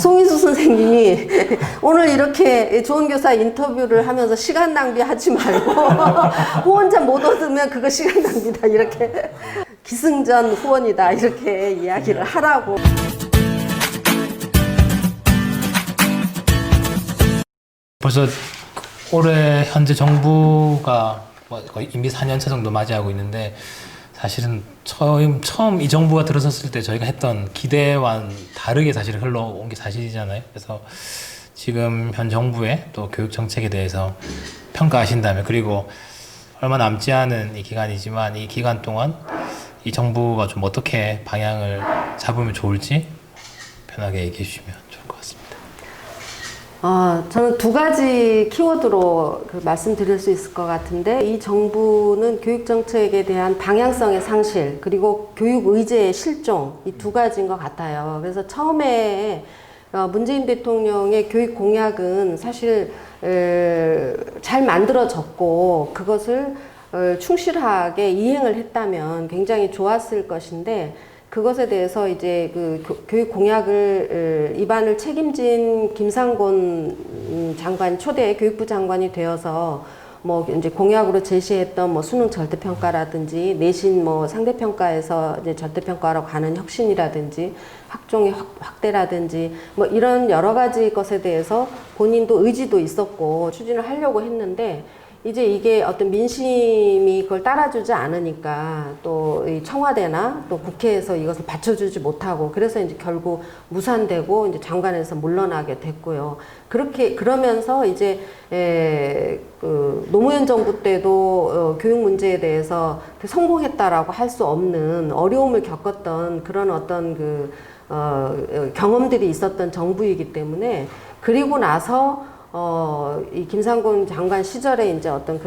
송인수 선생님이 오늘 이렇게 좋은 교사 인터뷰를 하면서 시간 낭비하지 말고 후원자 못 얻으면 그거 시간 낭비다 이렇게 기승전 후원이다 이렇게 이야기를 하라고. 벌써 올해 현재 정부가 거의 임기 4년차 정도 맞이하고 있는데 사실은 처음 이 정부가 들어섰을 때 저희가 했던 기대와는 다르게 사실 흘러온 게 사실이잖아요. 그래서 지금 현 정부의 또 교육 정책에 대해서 평가하신다면, 그리고 얼마 남지 않은 이 기간이지만 이 기간 동안 이 정부가 좀 어떻게 방향을 잡으면 좋을지 편하게 얘기해 주시면 좋을 것 같습니다. 저는 두 가지 키워드로 말씀드릴 수 있을 것 같은데, 이 정부는 교육 정책에 대한 방향성의 상실, 그리고 교육 의제의 실종, 이 두 가지인 것 같아요. 그래서 처음에 문재인 대통령의 교육 공약은 사실 잘 만들어졌고 그것을 충실하게 이행을 했다면 굉장히 좋았을 것인데, 그것에 대해서 이제 그 교육 공약을 입안을 책임진 김상곤 장관, 초대 교육부 장관이 되어서 뭐 이제 공약으로 제시했던 뭐 수능 절대평가라든지 내신 뭐 상대평가에서 이제 절대평가로 가는 혁신이라든지 학종의 확대라든지 뭐 이런 여러 가지 것에 대해서 본인도 의지도 있었고 추진을 하려고 했는데, 이제 이게 어떤 민심이 그걸 따라주지 않으니까 또 이 청와대나 또 국회에서 이것을 받쳐주지 못하고, 그래서 이제 결국 무산되고 이제 장관에서 물러나게 됐고요. 그러면서 이제 그 노무현 정부 때도 교육 문제에 대해서 성공했다라고 할 수 없는 어려움을 겪었던 그런 어떤 경험들이 있었던 정부이기 때문에, 그리고 나서 이 김상곤 장관 시절에 이제 어떤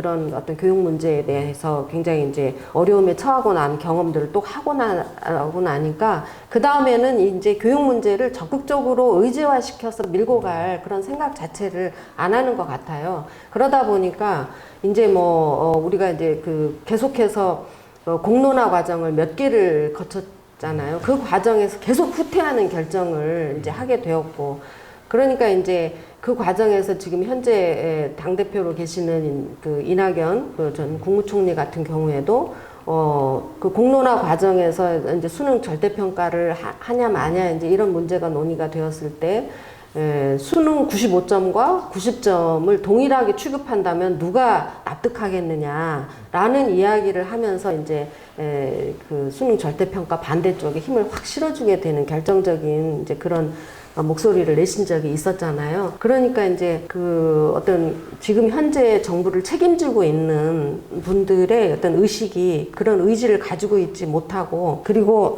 교육 문제에 대해서 굉장히 이제 어려움에 처하고 난 경험들을 또 하고 나니까, 그 다음에는 이제 교육 문제를 적극적으로 의제화시켜서 밀고 갈 그런 생각 자체를 안 하는 것 같아요. 그러다 보니까 이제 우리가 이제 계속해서 공론화 과정을 몇 개를 거쳤잖아요. 그 과정에서 계속 후퇴하는 결정을 이제 하게 되었고, 그러니까 이제 그 과정에서 지금 현재 당대표로 계시는 이낙연 전 국무총리 같은 경우에도 그 공론화 과정에서 이제 수능 절대평가를 하냐 마냐 이제 이런 문제가 논의가 되었을 때 수능 95점과 90점을 동일하게 취급한다면 누가 납득하겠느냐라는 이야기를 하면서 이제 그 수능 절대평가 반대쪽에 힘을 확 실어주게 되는 결정적인 이제 그런 목소리를 내신 적이 있었잖아요. 그러니까 이제 어떤 지금 현재 정부를 책임지고 있는 분들의 어떤 의식이 그런 의지를 가지고 있지 못하고, 그리고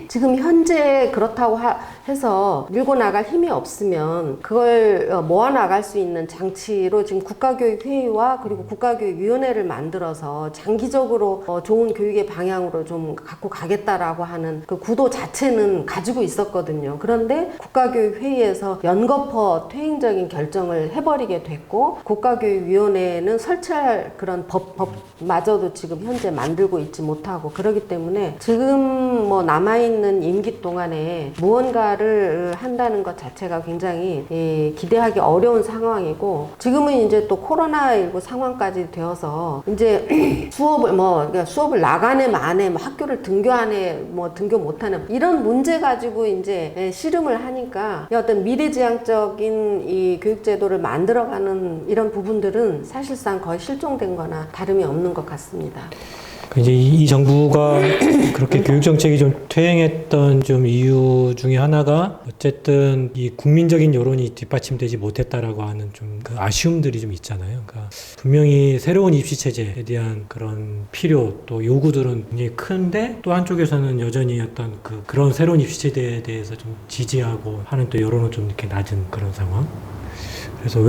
지금 현재 그렇다고 해서 밀고 나갈 힘이 없으면 그걸 모아 나갈 수 있는 장치로 지금 국가교육회의와 그리고 국가교육위원회를 만들어서 장기적으로 좋은 교육의 방향으로 좀 갖고 가겠다라고 하는 그 구도 자체는 가지고 있었거든요. 그런데 국가교육회의에서 연거푸 퇴행적인 결정을 해버리게 됐고, 국가교육위원회는 설치할 그런 법마저도 지금 현재 만들고 있지 못하고, 그러기 때문에 지금 남아있는 임기 동안에 무언가를 한다는 것 자체가 굉장히 기대하기 어려운 상황이고, 지금은 이제 또 코로나19 상황까지 되어서 이제 수업을 나가네 마네, 학교를 등교하네, 등교 못하네, 이런 문제 가지고 이제 씨름을 하니까 어떤 미래지향적인 이 교육제도를 만들어가는 이런 부분들은 사실상 거의 실종된 거나 다름이 없는 것 같습니다. 이제 이 정부가 그렇게 교육 정책이 좀 퇴행했던 좀 이유 중에 하나가 어쨌든 이 국민적인 여론이 뒷받침되지 못했다라고 하는 좀 그 아쉬움들이 좀 있잖아요. 그러니까 분명히 새로운 입시 체제에 대한 그런 필요 또 요구들은 굉장히 큰데, 또 한쪽에서는 여전히 어떤 그런 새로운 입시 체제에 대해서 좀 지지하고 하는 또 여론은 좀 이렇게 낮은 그런 상황. 그래서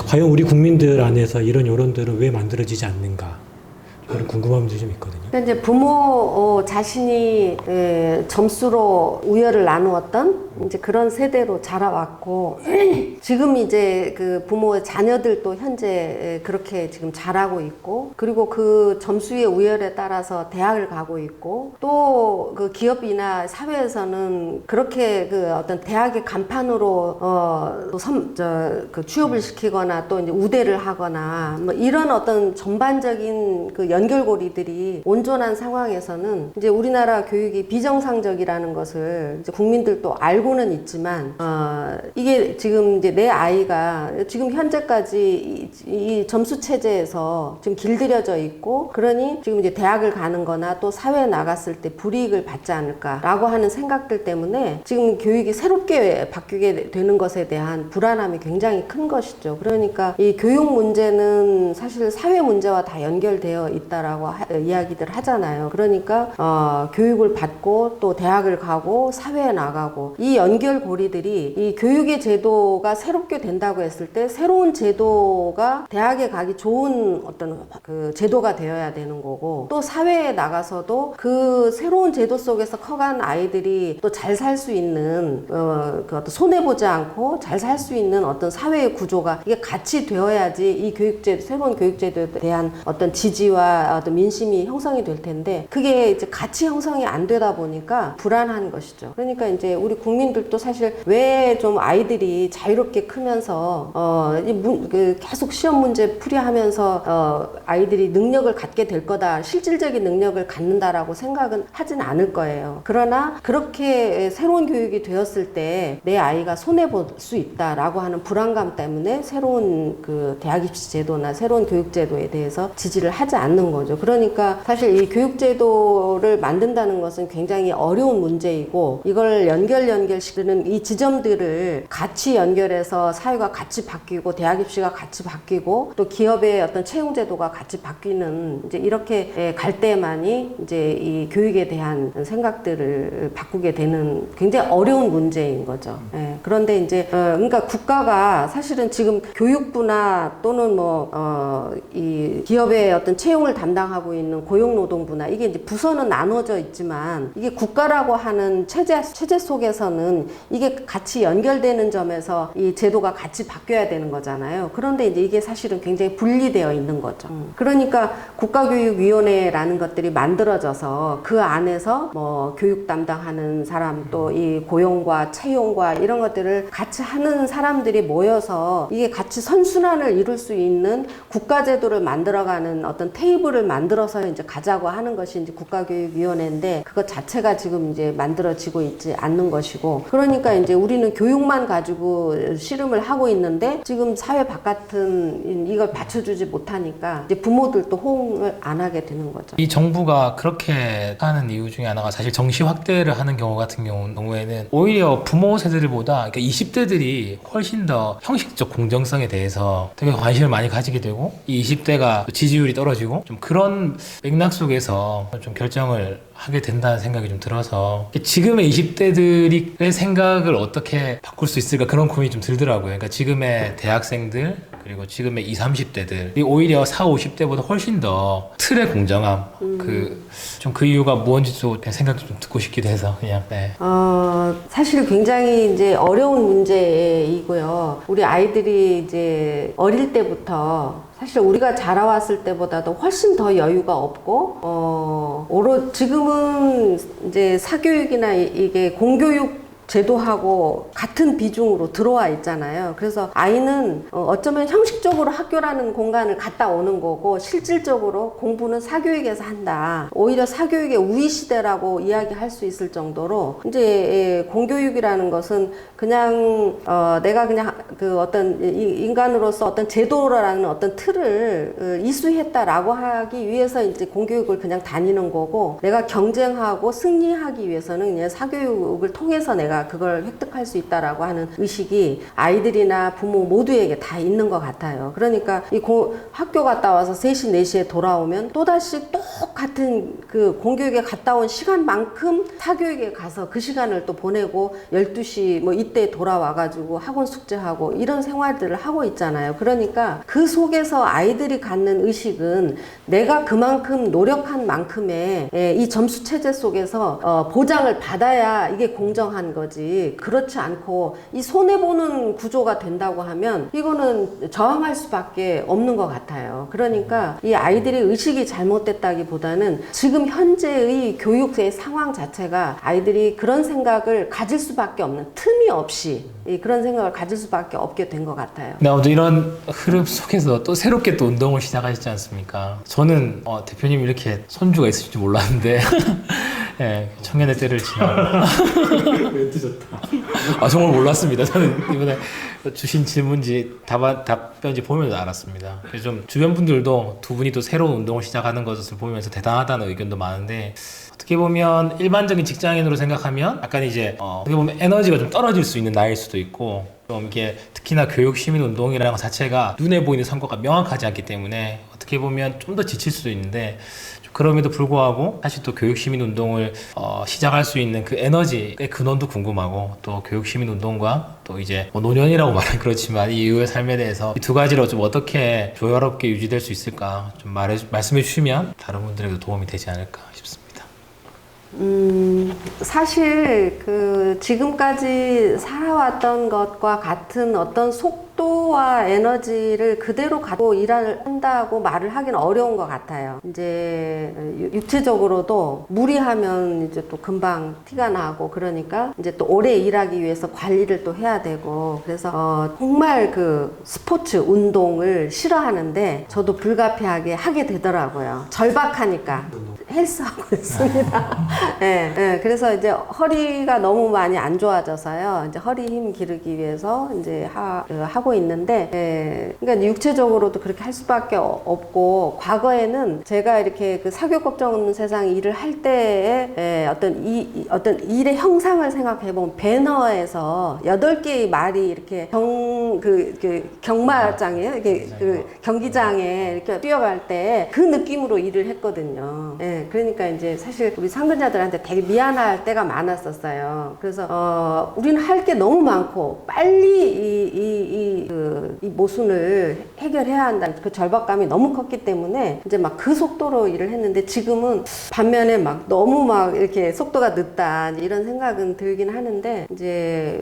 과연 우리 국민들 안에서 이런 여론들은 왜 만들어지지 않는가? 그런 궁금함들이 좀 있거든요. 그러니까 이제 부모 자신이 점수로 우열을 나누었던 이제 그런 세대로 자라왔고 지금 이제 그 부모의 자녀들도 현재 그렇게 지금 자라고 있고 그리고 그 점수의 우열에 따라서 대학을 가고 있고 또 그 기업이나 사회에서는 그렇게 그 어떤 대학의 간판으로 그 취업을 시키거나 또 이제 우대를 하거나 뭐 이런 어떤 전반적인 그 연결고리들이 온전한 상황에서는 이제 우리나라 교육이 비정상적이라는 것을 이제 국민들도 알고는 있지만 이게 지금 이제 내 아이가 지금 현재까지 이 점수 체제에서 지금 길들여져 있고 그러니 지금 이제 대학을 가는 거나 또 사회에 나갔을 때 불이익을 받지 않을까라고 하는 생각들 때문에 지금 교육이 새롭게 바뀌게 되는 것에 대한 불안함이 굉장히 큰 것이죠. 그러니까 이 교육 문제는 사실 사회 문제와 다 연결되어 있다라고 이야기들 하잖아요. 그러니까 교육을 받고 또 대학을 가고 사회에 나가고 이 연결고리들이 이 교육의 제도가 새롭게 된다고 했을 때 새로운 제도가 대학에 가기 좋은 어떤 그 제도가 되어야 되는 거고 또 사회에 나가서도 그 새로운 제도 속에서 커간 아이들이 또 잘 살 수 있는 그 어떤 손해 보지 않고 잘 살 수 있는 어떤 사회의 구조가 이게 같이 되어야지 이 새로운 교육제도에 대한 어떤 지지와 어떤 민심이 형성이 될 텐데 그게 이제 같이 형성이 안 되다 보니까 불안한 것이죠. 그러니까 이제 우리 국민들도 사실 왜 좀 아이들이 자유롭게 크면서 계속 시험 문제 풀이하면서 아이들이 능력을 갖게 될 거다, 실질적인 능력을 갖는다라고 생각은 하진 않을 거예요. 그러나 그렇게 새로운 교육이 되었을 때 내 아이가 손해 볼 수 있다라고 하는 불안감 때문에 새로운 그 대학 입시 제도나 새로운 교육 제도에 대해서 지지를 하지 않는 거죠. 그러니까 사실 이 교육 제도를 만든다는 것은 굉장히 어려운 문제이고 이걸 연결시키는 이 지점들을 같이 연결해서 사회가 같이 바뀌고 대학 입시가 같이 바뀌고 또 기업의 어떤 채용 제도가 같이 바뀌는 이제 이렇게 갈 때만이 이제 이 교육에 대한 생각들을 바꾸게 되는 굉장히 어려운 문제인 거죠. 예. 그런데 이제 그러니까 국가가 사실은 지금 교육부나 또는 이 기업의 어떤 채용을 담당하고 있는 고용노동부나 이게 이제 부서는 나눠져 있지만 이게 국가라고 하는 체제 속에서는 이게 같이 연결되는 점에서 이 제도가 같이 바뀌어야 되는 거잖아요. 그런데 이제 이게 사실은 굉장히 분리되어 있는 거죠. 그러니까 국가교육위원회라는 것들이 만들어져서 그 안에서 뭐 교육 담당하는 사람 또 이 고용과 채용과 이런 것들을 같이 하는 사람들이 모여서 이게 같이 선순환을 이룰 수 있는 국가제도를 만들어가는 어떤 테이블을 만들어서 이제 가자고 하는 것이 이제 국가교육위원회인데 그것 자체가 지금 이제 만들어지고 있지 않는 것이고 그러니까 이제 우리는 교육만 가지고 씨름을 하고 있는데 지금 사회 바깥은 이걸 받쳐주지 못하니까 이제 부모들도 호응을 안 하게 되는 거죠. 이 정부가 그렇게 하는 이유 중에 하나가 사실 정시 확대를 하는 경우 같은 경우에는 오히려 부모 세대들보다 그러니까 20대들이 훨씬 더 형식적 공정성에 대해서 되게 관심을 많이 가지게 되고 이 20대가 지지율이 떨어지고 좀 그런 맥락 속에서 좀 결정을 하게 된다는 생각이 좀 들어서 지금의 20대들의 생각을 어떻게 바꿀 수 있을까 그런 고민이 좀 들더라고요. 그러니까 지금의 대학생들 그리고 지금의 20, 30대들이 오히려 40, 50대보다 훨씬 더 틀의 공정함 그 이유가 뭔지도 생각이 좀 듣고 싶기도 해서 그냥 사실 굉장히 이제 어려운 문제이고요. 우리 아이들이 이제 어릴 때부터 사실 우리가 자라왔을 때보다도 훨씬 더 여유가 없고 지금은 이제 사교육이나 이게 공교육 제도하고 같은 비중으로 들어와 있잖아요. 그래서 아이는 어쩌면 형식적으로 학교라는 공간을 갔다 오는 거고 실질적으로 공부는 사교육에서 한다. 오히려 사교육의 우위 시대라고 이야기할 수 있을 정도로 이제 공교육이라는 것은 그냥 내가 그냥 그 어떤 인간으로서 어떤 제도라는 어떤 틀을 이수했다라고 하기 위해서 이제 공교육을 그냥 다니는 거고 내가 경쟁하고 승리하기 위해서는 그냥 사교육을 통해서 내가 내가 그걸 획득할 수 있다라고 하는 의식이 아이들이나 부모 모두에게 다 있는 것 같아요. 그러니까 학교 갔다 와서 3시, 4시에 돌아오면 또다시 똑같은 그 공교육에 갔다 온 시간만큼 사교육에 가서 그 시간을 또 보내고 12시 뭐 이때 돌아와가지고 학원 숙제하고 이런 생활들을 하고 있잖아요. 그러니까 그 속에서 아이들이 갖는 의식은 내가 그만큼 노력한 만큼의 이 점수 체제 속에서 보장을 받아야 이게 공정한 거지. 그렇지 않고 이 손해보는 구조가 된다고 하면 이거는 저항할 수밖에 없는 것 같아요. 그러니까 이 아이들의 의식이 잘못됐다기보다는 지금 현재의 교육의 상황 자체가 아이들이 그런 생각을 가질 수밖에 없는, 틈이 없이 그런 생각을 가질 수밖에 없게 된 것 같아요. 네, 아무튼 이런 흐름 속에서 또 새롭게 또 운동을 시작하셨지 않습니까? 저는 대표님 이렇게 손주가 있으실 줄 몰랐는데 네, 청년의 때를 지나 멘트 좋다. 정말 몰랐습니다. 저는 이번에 주신 질문지 답변지 보면서 알았습니다. 그래서 좀 주변 분들도 두 분이 또 새로운 운동을 시작하는 것을 보면서 대단하다는 의견도 많은데, 어떻게 보면 일반적인 직장인으로 생각하면 약간 이제 어떻게 보면 에너지가 좀 떨어질 수 있는 나이일 수도 있고, 좀 이게 특히나 교육 시민 운동이라는 것 자체가 눈에 보이는 성과가 명확하지 않기 때문에 어떻게 보면 좀 더 지칠 수도 있는데, 그럼에도 불구하고 사실 또 교육 시민 운동을 시작할 수 있는 그 에너지의 근원도 궁금하고, 또 교육 시민 운동과 또 이제 뭐 노년이라고 말은 그렇지만 이 이후의 삶에 대해서 이 두 가지로 좀 어떻게 조화롭게 유지될 수 있을까 좀 말씀해 주시면 다른 분들에게도 도움이 되지 않을까 싶습니다. 사실 지금까지 살아왔던 것과 같은 어떤 속도와 에너지를 그대로 갖고 일을 한다고 말을 하기는 어려운 것 같아요. 이제 육체적으로도 무리하면 이제 또 금방 티가 나고, 그러니까 이제 또 오래 일하기 위해서 관리를 또 해야 되고, 그래서 정말 스포츠 운동을 싫어하는데 저도 불가피하게 하게 되더라고요. 절박하니까 헬스하고 있습니다. 네, 그래서 이제 허리가 너무 많이 안 좋아져서요. 이제 허리 힘 기르기 위해서 이제 하고 있는데, 그러니까 육체적으로도 그렇게 할 수밖에 없고, 과거에는 제가 이렇게 사교육 걱정 없는 세상 일을 할 때에 어떤 일의 형상을 생각해 보면 배너에서 8개의 말이 이렇게 경마장이에요. 이렇게 경기장에 이렇게 뛰어갈 때 그 느낌으로 일을 했거든요. 그러니까 이제 사실 우리 상근자들한테 되게 미안할 때가 많았었어요. 그래서 우리는 할 게 너무 많고 빨리 이 모순을 해결해야 한다는 그 절박감이 너무 컸기 때문에 이제 막 그 속도로 일을 했는데, 지금은 반면에 막 너무 막 이렇게 속도가 늦다 이런 생각은 들긴 하는데, 이제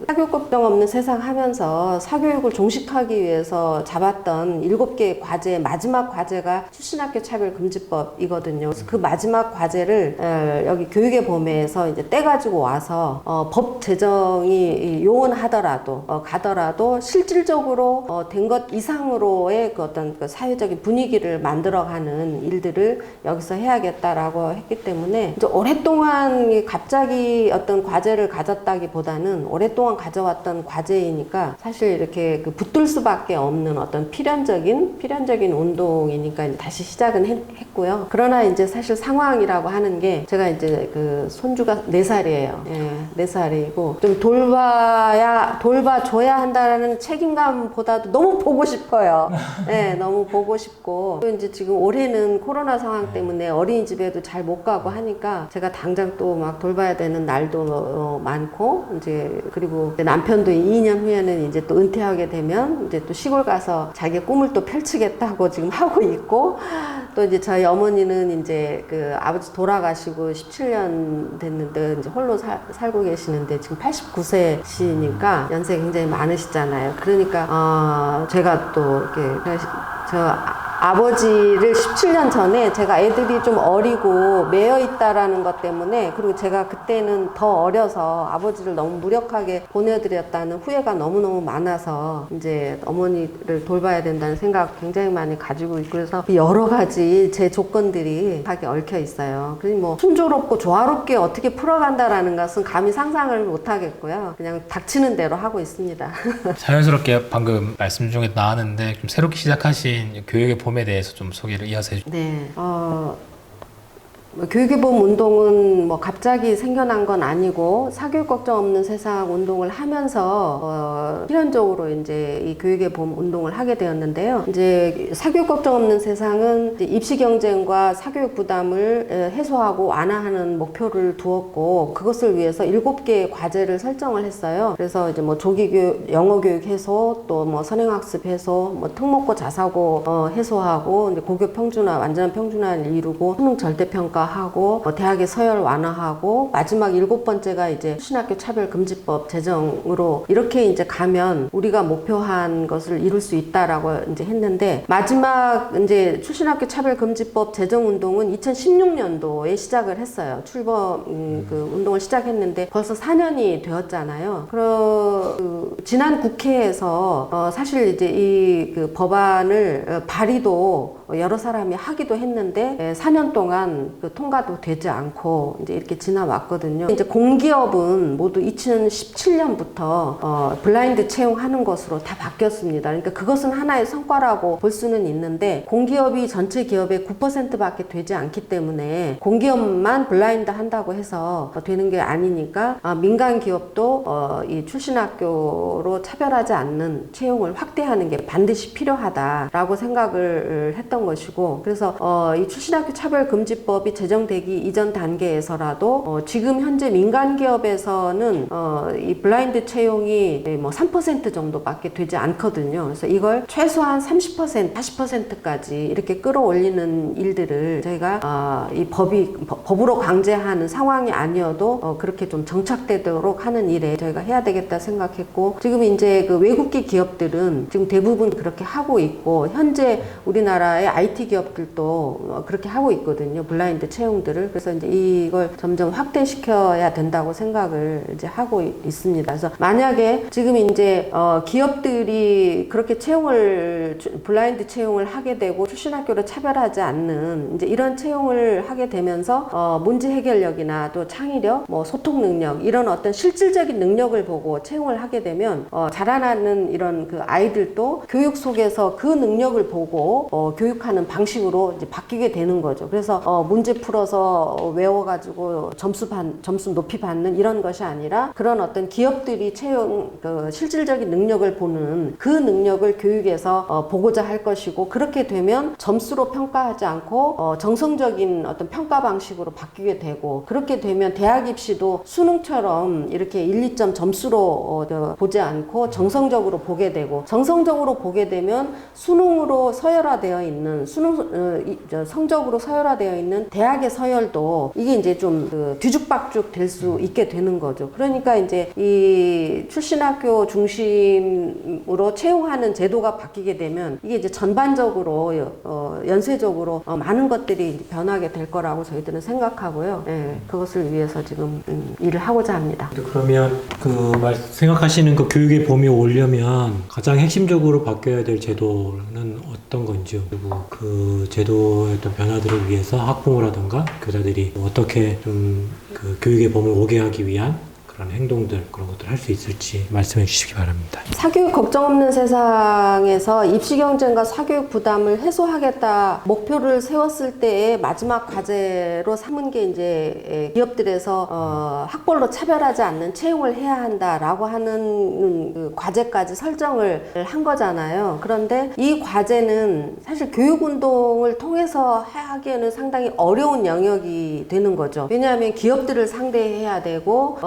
사교육 걱정 없는 세상 하면서 사교육을 종식하기 위해서 잡았던 7개의 과제의 마지막 과제가 출신학교 차별금지법이거든요. 그래서 그 마지막 과제를 여기 교육의 범위에서 이제 떼가지고 와서 법 제정이 요원하더라도 가더라도 실질적으로 된 것 이상으로의 어떤 사회적인 분위기를 만들어가는 일들을 여기서 해야겠다라고 했기 때문에, 이제 오랫동안 갑자기 어떤 과제를 가졌다기보다는 오랫동안 가져왔던 과제이니까 사실 이렇게 붙들 수밖에 없는 어떤 필연적인 운동이니까 이제 다시 시작은 했고요. 그러나 이제 사실 상황이라고 하는 게, 제가 이제 손주가 4살이에요. 4살이고 좀 돌봐줘야 한다는 책임감보다도 너무 보고 싶어요. 너무 보고 싶고, 또 이제 지금 올해는 코로나 상황 때문에 어린이집에도 잘 못 가고 하니까 제가 당장 또 막 돌봐야 되는 날도 많고, 이제 그리고 남편도 2년 후에는 이제 또 은퇴하게 되면 이제 또 시골 가서 자기의 꿈을 또 펼치겠다고 지금 하고 있고, 또 이제 저희 어머니는 이제 아버지 돌아가시고 17년 됐는데 이제 홀로 살고 계시는데 지금 89세시니까 연세가 굉장히 많으시잖아요. 그러니까 제가 또 이렇게 아버지를 17년 전에 제가 애들이 좀 어리고 매여 있다라는 것 때문에, 그리고 제가 그때는 더 어려서 아버지를 너무 무력하게 보내드렸다는 후회가 너무너무 많아서 이제 어머니를 돌봐야 된다는 생각 굉장히 많이 가지고 있고, 그래서 여러 가지 제 조건들이 하게 얽혀 있어요. 그래서 뭐 순조롭고 조화롭게 어떻게 풀어간다라는 것은 감히 상상을 못 하겠고요. 그냥 닥치는 대로 하고 있습니다. 자연스럽게 방금 말씀 중에 나왔는데, 좀 새롭게 시작하신 교육의 봄에 대해서 좀 소개를 이어서 해주세요. 네, 교육의보험 운동은 뭐 갑자기 생겨난 건 아니고 사교육 걱정 없는 세상 운동을 하면서 필연적으로 이제 이 교육의보험 운동을 하게 되었는데요. 이제 사교육 걱정 없는 세상은 이제 입시 경쟁과 사교육 부담을 해소하고 완화하는 목표를 두었고 그것을 위해서 7개의 과제를 설정을 했어요. 그래서 이제 뭐 조기 교육, 영어 교육 해소, 또 뭐 선행학습 해소, 뭐 특목고 자사고 해소하고 이제 고교 평준화, 완전한 평준화를 이루고 수능 절대평가하고 대학의 서열 완화하고 마지막 7번째가 이제 출신학교 차별금지법 제정으로 이렇게 이제 가면 우리가 목표한 것을 이룰 수 있다라고 이제 했는데 마지막 이제 출신학교 차별금지법 제정 운동은 2016년도에 시작을 했어요. 출범 그 운동을 시작했는데 벌써 4년이 되었잖아요. 지난 국회에서 사실 이제 이 그 법안을 발의도 여러 사람이 하기도 했는데 4년 동안 그 통과도 되지 않고 이제 이렇게 지나왔거든요. 이제 공기업은 모두 2017년부터 블라인드 채용하는 것으로 다 바뀌었습니다. 그러니까 그것은 하나의 성과라고 볼 수는 있는데 공기업이 전체 기업의 9%밖에 되지 않기 때문에 공기업만 블라인드 한다고 해서 되는 게 아니니까 민간 기업도 이 출신학교로 차별하지 않는 채용을 확대하는 게 반드시 필요하다라고 생각을 했던 것이고 그래서 이 출신학교 차별금지법이 제정되기 이전 단계에서라도 지금 현재 민간 기업에서는 이 블라인드 채용이 뭐 3% 정도밖에 되지 않거든요. 그래서 이걸 최소한 30%, 40%까지 이렇게 끌어올리는 일들을 저희가 이 법으로 강제하는 상황이 아니어도 그렇게 좀 정착되도록 하는 일에 저희가 해야 되겠다 생각했고 지금 이제 그 외국계 기업들은 지금 대부분 그렇게 하고 있고 현재 우리나라의 IT 기업들도 그렇게 하고 있거든요. 블라인드 채용들을. 그래서 이제 이걸 점점 확대시켜야 된다고 생각을 이제 하고 있습니다. 그래서 만약에 지금 이제 기업들이 그렇게 블라인드 채용을 하게 되고 출신학교로 차별하지 않는 이제 이런 채용을 하게 되면서 문제 해결력이나 또 창의력, 뭐 소통 능력 이런 어떤 실질적인 능력을 보고 채용을 하게 되면 자라나는 이런 그 아이들도 교육 속에서 그 능력을 보고 교육하는 방식으로 이제 바뀌게 되는 거죠. 그래서 문제 풀어서 외워가지고 점수 높이 받는 이런 것이 아니라 그런 어떤 기업들이 채용 실질적인 능력을 보는 그 능력을 교육에서 보고자 할 것이고 그렇게 되면 점수로 평가하지 않고 정성적인 어떤 평가 방식으로 바뀌게 되고 그렇게 되면 대학 입시도 수능처럼 이렇게 1, 2점 점수로 보지 않고 정성적으로 보게 되고 정성적으로 보게 되면 수능으로 서열화되어 있는 성적으로 서열화되어 있는 대학의 서열도 이게 이제 좀 뒤죽박죽 될 수 있게 되는 거죠. 그러니까 이제 이 출신학교 중심으로 채용하는 제도가 바뀌게 되면 이게 이제 전반적으로 연쇄적으로 많은 것들이 변하게 될 거라고 저희들은 생각하고요. 그것을 위해서 지금 일을 하고자 합니다. 그러면 생각하시는 그 교육의 범위 오려면 가장 핵심적으로 바뀌어야 될 제도는 어떤 건지요? 그리고 그 제도의 어떤 변화들을 위해서 학부모라든가 교사들이 어떻게 좀 그 교육의 범위를 오게 하기 위한 그런 행동들, 그런 것들 할 수 있을지 말씀해 주시기 바랍니다. 사교육 걱정 없는 세상에서 입시 경쟁과 사교육 부담을 해소하겠다 목표를 세웠을 때의 마지막 과제로 삼은 게 이제 기업들에서 학벌로 차별하지 않는 채용을 해야 한다라고 하는 그 과제까지 설정을 한 거잖아요. 그런데 이 과제는 사실 교육 운동을 통해서 하기에는 상당히 어려운 영역이 되는 거죠. 왜냐하면 기업들을 상대해야 되고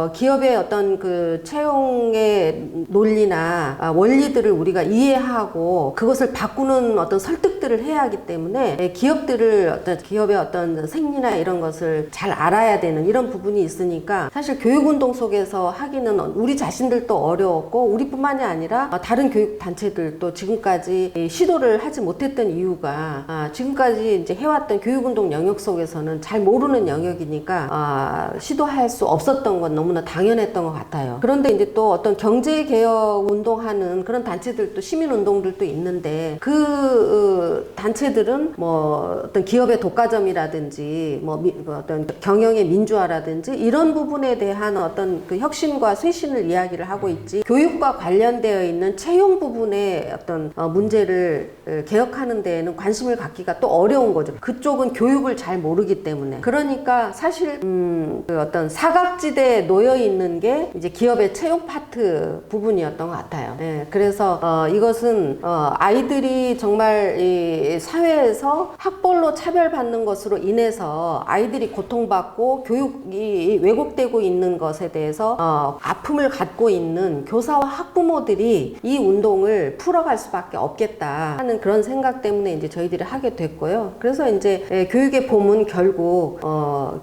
기업의 어떤 그 채용의 논리나 원리들을 우리가 이해하고 그것을 바꾸는 어떤 설득들을 해야 하기 때문에 기업의 어떤 생리나 이런 것을 잘 알아야 되는 이런 부분이 있으니까 사실 교육운동 속에서 하기는 우리 자신들도 어려웠고 우리뿐만이 아니라 다른 교육단체들도 지금까지 시도를 하지 못했던 이유가 지금까지 이제 해왔던 교육운동 영역 속에서는 잘 모르는 영역이니까 시도할 수 없었던 건 너무나 거는 당연했던 것 같아요. 그런데 이제 또 어떤 경제개혁 운동하는 그런 단체들도 시민운동들도 있는데 그 단체들은 뭐 어떤 기업의 독과점이라든지 뭐 어떤 경영의 민주화라든지 이런 부분에 대한 어떤 그 혁신과 쇄신을 이야기를 하고 있지 교육과 관련되어 있는 채용 부분의 어떤 문제를 개혁하는 데에는 관심을 갖기가 또 어려운 거죠. 그쪽은 교육을 잘 모르기 때문에. 그러니까 사실 그 어떤 사각지대에 놓여 있는 게 이제 기업의 채용 파트 부분이었던 것 같아요. 네, 그래서 이것은 아이들이 정말 이 사회에서 학벌로 차별받는 것으로 인해서 아이들이 고통받고 교육이 왜곡되고 있는 것에 대해서 아픔을 갖고 있는 교사와 학부모들이 이 운동을 풀어갈 수밖에 없겠다 하는 그런 생각 때문에 이제 저희들이 하게 됐고요. 그래서 이제 교육의 봄은 결국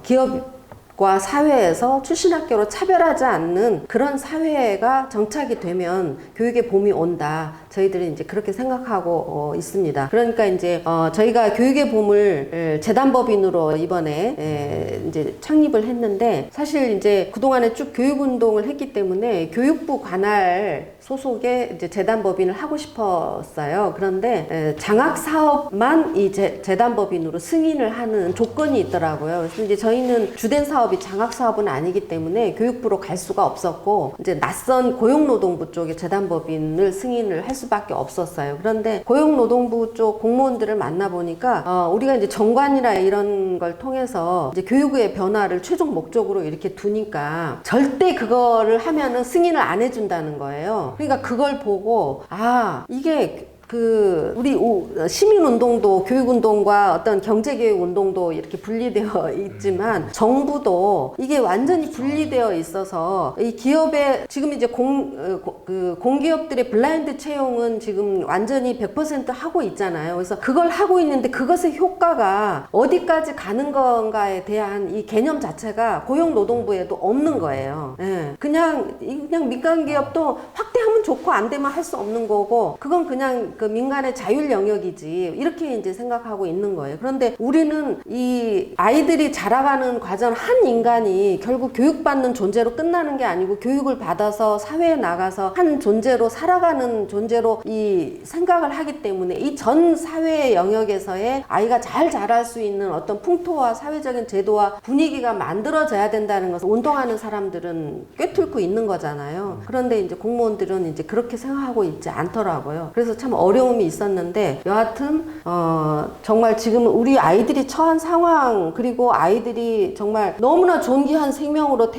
기업과 사회에서 출신 학교로 차별하지 않는 그런 사회가 정착이 되면 교육의 봄이 온다. 저희들이 이제 그렇게 생각하고 있습니다. 그러니까 이제 저희가 교육의 봄을 재단법인으로 이번에 이제 창립을 했는데 사실 이제 그동안에 쭉 교육 운동을 했기 때문에 교육부 관할 소속의 이제 재단법인을 하고 싶었어요. 그런데 장학 사업만 이 재단법인으로 승인을 하는 조건이 있더라고요. 그래서 이제 저희는 주된 사업이 장학 사업은 아니기 때문에 교육부로 갈 수가 없었고 이제 낯선 고용노동부 쪽에 재단법인을 승인을 할 수밖에 없었어요. 그런데 고용노동부 쪽 공무원들을 만나보니까 우리가 이제 정관이나 이런 걸 통해서 이제 교육의 변화를 최종 목적으로 이렇게 두니까 절대 그거를 하면은 승인을 안 해준다는 거예요. 그러니까 그걸 보고 이게 우리 시민운동도 교육운동과 어떤 경제개혁운동도 이렇게 분리되어 있지만 정부도 이게 완전히 분리되어 있어서 이 기업의 지금 이제 공기업들의 블라인드 채용은 지금 완전히 100% 하고 있잖아요. 그래서 그걸 하고 있는데 그것의 효과가 어디까지 가는 건가에 대한 이 개념 자체가 고용노동부에도 없는 거예요. 예. 그냥 민간기업도 확대하면 좋고 안 되면 할 수 없는 거고 그건 그냥 그 민간의 자율 영역이지 이렇게 이제 생각하고 있는 거예요. 그런데 우리는 이 아이들이 자라가는 과정 한 인간이 결국 교육받는 존재로 끝나는 게 아니고 교육을 받아서 사회에 나가서 한 존재로 살아가는 존재로 이 생각을 하기 때문에 이 전 사회의 영역에서의 아이가 잘 자랄 수 있는 어떤 풍토와 사회적인 제도와 분위기가 만들어져야 된다는 것을 운동하는 사람들은 꿰뚫고 있는 거잖아요. 그런데 이제 공무원들은 이제 그렇게 생각하고 있지 않더라고요. 그래서 참 어려움이 있었는데 여하튼 정말 지금 우리 아이들이 처한 상황 그리고 아이들이 정말 너무나 존귀한 생명으로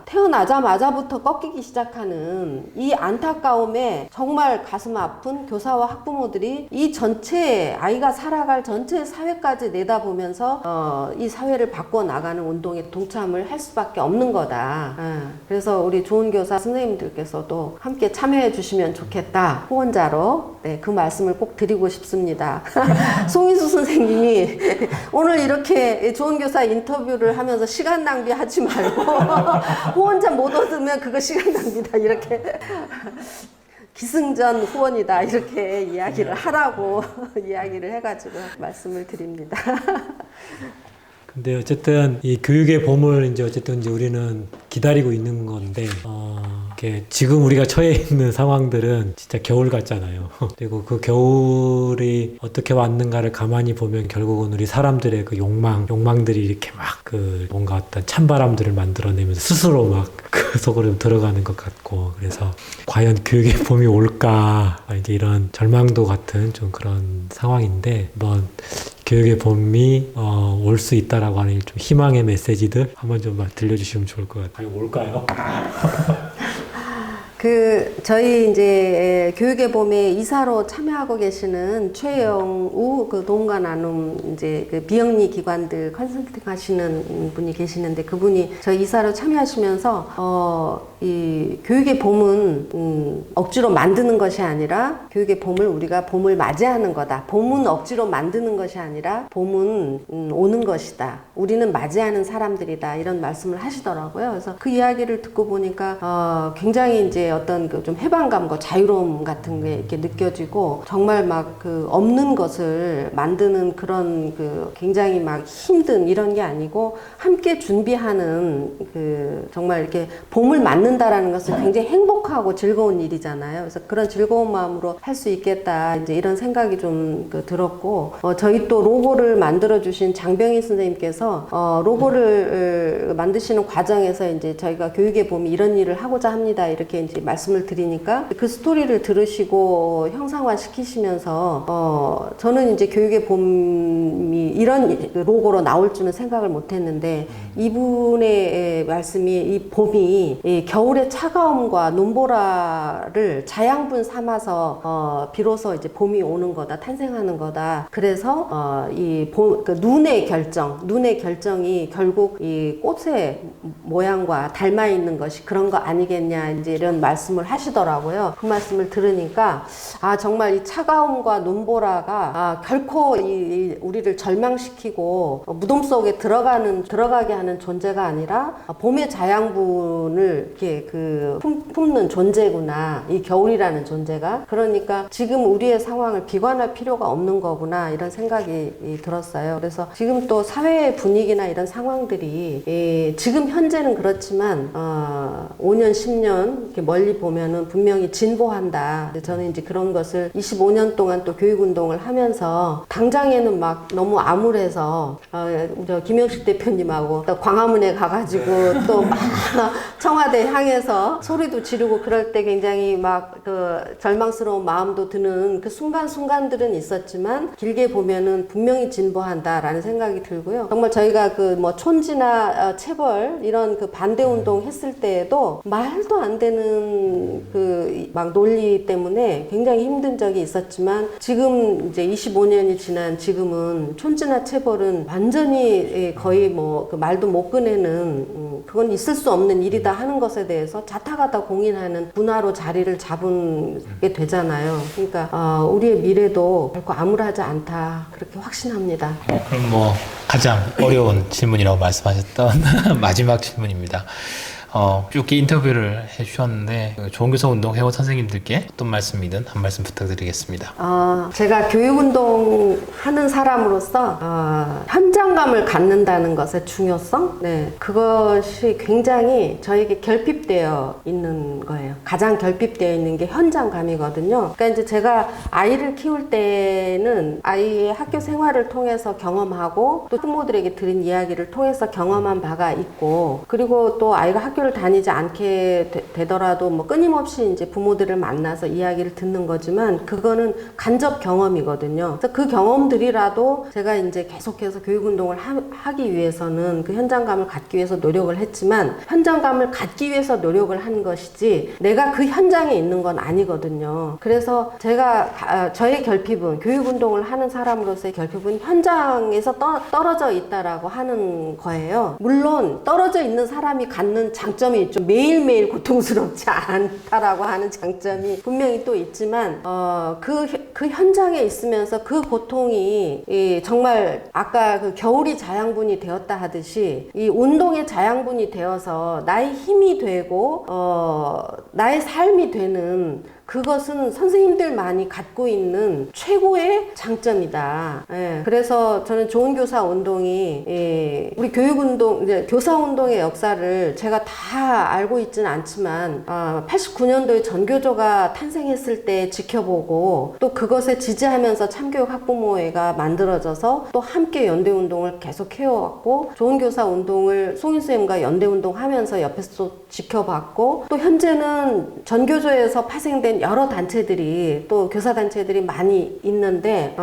태어나자마자부터 꺾이기 시작하는 이 안타까움에 정말 가슴 아픈 교사와 학부모들이 이 전체 아이가 살아갈 전체 사회까지 내다보면서 이 사회를 바꿔 나가는 운동에 동참을 할 수밖에 없는 거다. 그래서 우리 좋은 교사 선생님들께서도 함께 참여해 주시면 좋겠다. 후원자로 그 말씀을 꼭 드리고 싶습니다. 송인수 선생님이 오늘 이렇게 좋은 교사 인터뷰를 하면서 시간 낭비하지 말고 후원자 못 얻으면 그거 시간 낭비다 이렇게 기승전 후원이다 이렇게 이야기를 하라고 이야기를 해가지고 말씀을 드립니다. 근데 어쨌든 이 교육의 봄을 이제 우리는 기다리고 있는 건데 이렇게 지금 우리가 처해 있는 상황들은 진짜 겨울 같잖아요. 그리고 그 겨울이 어떻게 왔는가를 가만히 보면 결국은 우리 사람들의 그 욕망들이 이렇게 막 그 뭔가 어떤 찬바람들을 만들어내면서 스스로 막 그 속으로 들어가는 것 같고 그래서 과연 교육의 봄이 올까 이제 이런 절망도 같은 좀 그런 상황인데 교육의 봄이 올 수 있다라고 하는 좀 희망의 메시지들 한번 좀 들려주시면 좋을 것 같아요. 올까요? 저희 이제 교육의 봄에 이사로 참여하고 계시는 최영우 도움과 나눔 이제 비영리 기관들 컨설팅 하시는 분이 계시는데 그분이 저희 이사로 참여하시면서 이 교육의 봄은 억지로 만드는 것이 아니라 교육의 봄을 우리가 봄을 맞이하는 거다. 봄은 억지로 만드는 것이 아니라 봄은 오는 것이다. 우리는 맞이하는 사람들이다. 이런 말씀을 하시더라고요. 그래서 그 이야기를 듣고 보니까 굉장히 이제 어떤 그 좀 해방감과 자유로움 같은 게 이렇게 느껴지고 정말 막 그 없는 것을 만드는 그런 그 굉장히 막 힘든 이런 게 아니고 함께 준비하는 그 정말 이렇게 봄을 맞는다라는 것은 굉장히 행복하고 즐거운 일이잖아요. 그래서 그런 즐거운 마음으로 할 수 있겠다. 이제 이런 생각이 좀 들었고, 저희 또 로고를 만들어주신 장병희 선생님께서 로고를 만드시는 과정에서 이제 저희가 교육의 봄이 이런 일을 하고자 합니다. 이렇게 이제 말씀을 드리니까 그 스토리를 들으시고 형상화 시키시면서 저는 이제 교육의 봄이 이런 로고로 나올 줄은 생각을 못 했는데 이분의 말씀이 이 봄이 이 겨울의 차가움과 눈보라를 자양분 삼아서 비로소 이제 봄이 오는 거다, 탄생하는 거다. 그래서 이 봄, 그 눈의 결정이 결국 이 꽃의 모양과 닮아 있는 것이 그런 거 아니겠냐, 이제 이런 말씀을 하시더라고요. 그 말씀을 들으니까 정말 이 차가움과 눈보라가 결코 우리를 절망시키고 무덤 속에 들어가게 하는 존재가 아니라 봄의 자양분을 이렇게 품는 존재구나. 이 겨울이라는 존재가. 그러니까 지금 우리의 상황을 비관할 필요가 없는 거구나. 이런 생각이 들었어요. 그래서 지금 또 사회의 분위기나 이런 상황들이 지금 현재는 그렇지만 5년, 10년 이렇게 멀리 보면은 분명히 진보한다. 저는 이제 그런 것을 25년 동안 또 교육운동을 하면서 당장에는 막 너무 암울해서 김영식 대표님하고 또 광화문에 가가지고 또 막 청와대 향해서 소리도 지르고 그럴 때 굉장히 막 그 절망스러운 마음도 드는 그 순간들은 있었지만 길게 보면은 분명히 진보한다라는 생각이 들고요. 정말 저희가 그 뭐 촌지나 체벌 이런 그 반대 운동 했을 때에도 말도 안 되는 그 막 논리 때문에 굉장히 힘든 적이 있었지만 지금 이제 25년이 지난 지금은 촌지나 체벌은 완전히 거의 뭐 그 말도 못 꺼내는 그건 있을 수 없는 일이다 하는 것에 대해서 자타가다 공인하는 문화로 자리를 잡은 게 되잖아요. 그러니까 우리의 미래도 결코 암울하지 않다 그렇게 확신합니다. 그럼 뭐 가장 어려운 질문이라고 말씀하셨던 마지막 질문입니다. 쭉 인터뷰를 해주셨는데 좋은교사 운동 회원 선생님들께 어떤 말씀이든 한 말씀 부탁드리겠습니다. 제가 교육운동 하는 사람으로서 현장감을 갖는다는 것의 중요성, 그것이 굉장히 저에게 결핍되어 있는 거예요. 가장 결핍되어 있는 게 현장감이거든요. 그러니까 이제 제가 아이를 키울 때는 아이의 학교 생활을 통해서 경험하고 또 부모들에게 들은 이야기를 통해서 경험한 바가 있고, 그리고 또 아이가 학교를 다니지 않게 되더라도 뭐 끊임없이 이제 부모들을 만나서 이야기를 듣는 거지만 그거는 간접 경험이거든요. 그래서 그 경험들이라도 제가 이제 계속해서 교육운동을 하기 위해서는 그 현장감을 갖기 위해서 노력을 했지만 현장감을 갖기 위해서 노력을 한 것이지 내가 그 현장에 있는 건 아니거든요. 그래서 제가 저의 결핍은 교육운동을 하는 사람으로서의 결핍은 현장에서 떨어져 있다라고 하는 거예요. 물론 떨어져 있는 사람이 갖는 장점이 있죠. 매일매일 고통스럽지 않다라고 하는 장점이 분명히 또 있지만 그 현장에 있으면서 그 고통이 정말 아까 그 겨울이 자양분이 되었다 하듯이 이 운동의 자양분이 되어서 나의 힘이 되고 나의 삶이 되는 그것은 선생님들만이 갖고 있는 최고의 장점이다. 그래서 저는 좋은 교사 운동이 우리 교육운동, 이제 교사운동의 역사를 제가 다 알고 있지는 않지만 89년도에 전교조가 탄생했을 때 지켜보고 또 그것에 지지하면서 참교육 학부모회가 만들어져서 또 함께 연대운동을 계속 해왔고 좋은 교사 운동을 송인수님과 연대운동 하면서 옆에서 또 지켜봤고 또 현재는 전교조에서 파생된 대표적인 여러 단체들이 또 교사 단체들이 많이 있는데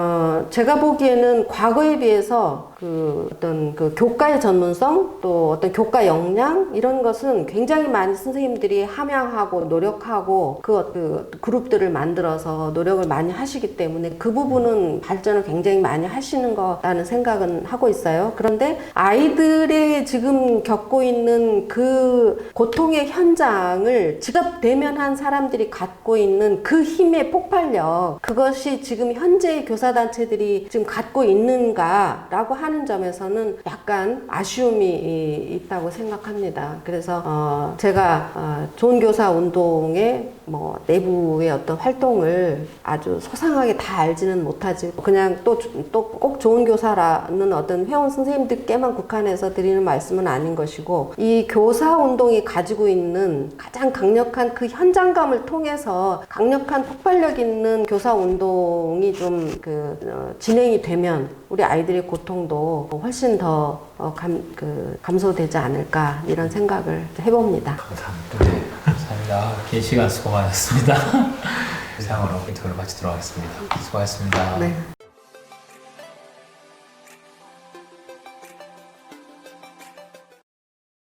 제가 보기에는 과거에 비해서 그 어떤 그 교과의 전문성 또 어떤 교과 역량 이런 것은 굉장히 많이 선생님들이 함양하고 노력하고 그 그룹들을 만들어서 노력을 많이 하시기 때문에 그 부분은 발전을 굉장히 많이 하시는 거라는 생각은 하고 있어요. 그런데 아이들이 지금 겪고 있는 그 고통의 현장을 직접 대면한 사람들이 갖고 있는 그 힘의 폭발력, 그것이 지금 현재의 교사단체들이 지금 갖고 있는가라고 하는 점에서는 약간 아쉬움이 있다고 생각합니다. 그래서 제가 좋은 교사 운동의 뭐 내부의 어떤 활동을 아주 소상하게 다 알지는 못하지, 그냥 또 꼭 좋은 교사라는 어떤 회원 선생님들께만 국한해서 드리는 말씀은 아닌 것이고, 이 교사 운동이 가지고 있는 가장 강력한 그 현장감을 통해서 강력한 폭발력 있는 교사 운동이 좀 진행이 되면 우리 아이들의 고통도 훨씬 더 감소되지 않을까, 이런 생각을 해봅니다. 감사합니다. 네, 감사합니다. 긴 시간 수고 많으셨습니다. 이상으로 인터뷰를 마치도록 하겠습니다. 수고하셨습니다. 네.